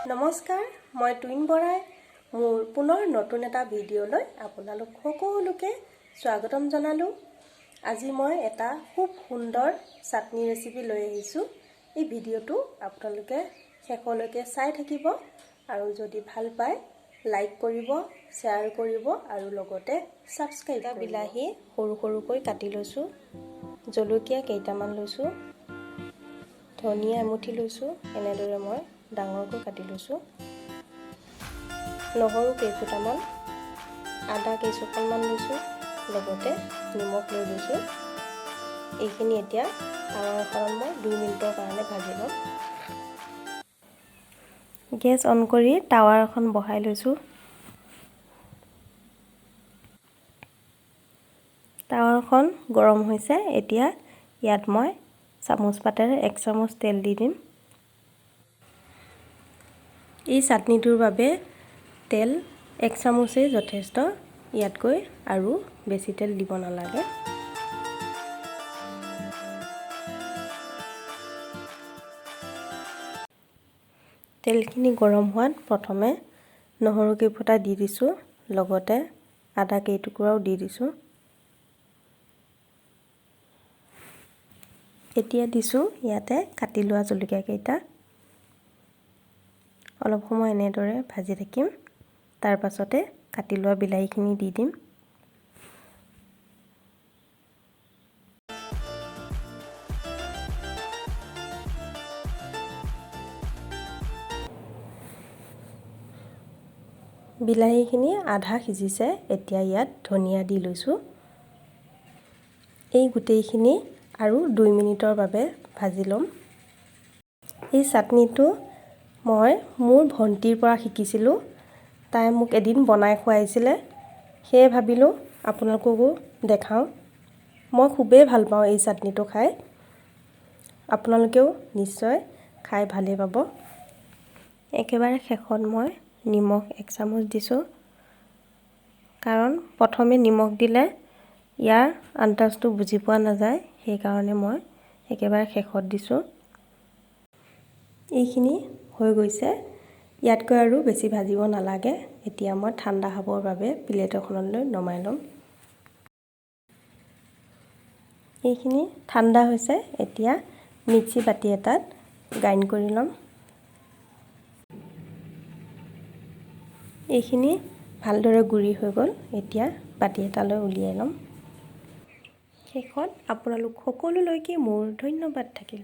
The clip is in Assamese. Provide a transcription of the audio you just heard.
নমস্কাৰ, মই টুইন বৰাই মোৰ পুনৰ নতুন এটা ভিডিঅ'লৈ আপোনালোক সকলোকে স্বাগতম জনালোঁ। আজি মই এটা খুব সুন্দৰ চাটনি ৰেচিপি লৈ আহিছোঁ। এই ভিডিঅ'টো আপোনালোকে শেষলৈকে চাই থাকিব আৰু যদি ভাল পায় লাইক কৰিব, শ্বেয়াৰ কৰিব আৰু লগতে সাবস্ক্ৰাইব কৰিব। বিলাহী সৰু সৰুকৈ কাটি লৈছোঁ, জলকীয়া কেইটামান লৈছোঁ, ধনিয়া এমুঠি লৈছোঁ, এনেদৰে মই ডাঙৰকৈ কাটি লৈছোঁ, নহৰু কেইফুটামান, আদা কেইচকলমান লৈছোঁ, লগতে নিমখ লৈ লৈছোঁ। এইখিনি এতিয়া টাৱা এখনত মই 2 মিনিটৰ কাৰণে ভাজি ল'ম। গেছ অন কৰি টাৱা এখন বহাই লৈছোঁ। টাৱাখন গৰম হৈছে। এতিয়া ইয়াত মই চামুচ পাতেৰে 1 চামুচ তেল দি দিম। এই চাটনিটোৰ বাবে তেল 1 চামুচেই যথেষ্ট, ইয়াতকৈ আৰু বেছি তেল দিব নালাগে। তেলখিনি গৰম হোৱাত প্ৰথমে নহৰু কেইফুটা দি দিছোঁ, লগতে আদা কেইটুকুৰাও দি দিছোঁ। এতিয়া দিছোঁ ইয়াতে কাটি লোৱা জলকীয়া কেইটা। অলপ সময় এনেদৰে ভাজি থাকিম। তাৰ পাছতে কাটি লোৱা বিলাহীখিনি দি দিম। বিলাহীখিনি আধা সিজিছে। এতিয়া ইয়াত ধনিয়া দি লৈছোঁ। এই গোটেইখিনি আৰু 2 মিনিটৰ বাবে ভাজি ল'ম। এই চাটনিটো মই মোৰ ভণ্টিৰ পৰা শিকিছিলোঁ। তাই মোক এদিন বনাই খুৱাইছিলে, সেয়ে ভাবিলোঁ আপোনালোককো দেখাওঁ। মই খুবেই ভাল পাওঁ এই চাটনিটো খাই। আপোনালোকেও নিশ্চয় খাই ভালেই পাব। একেবাৰে শেষত মই নিমখ 1 চামুচ দিছোঁ, কাৰণ প্ৰথমে নিমখ দিলে ইয়াৰ আন্দাজটো বুজি পোৱা নাযায়, সেইকাৰণে মই একেবাৰে শেষত দিছোঁ। এইখিনি হৈ গৈছে। ইয়াতকৈ আৰু বেছি ভাজিব নালাগে। এতিয়া মই ঠাণ্ডা হ'বৰ বাবে প্লেট এখনলৈ নমাই ল'ম। এইখিনি ঠাণ্ডা হৈছে। এতিয়া মিক্সি বাতি এটাত গ্ৰাইণ্ড কৰি ল'ম। এইখিনি ভালদৰে গুড়ি হৈ গ'ল। এতিয়া বাতি এটালৈ উলিয়াই ল'ম। শেষত আপোনালোক সকলোলৈকে মোৰ ধন্যবাদ থাকিল।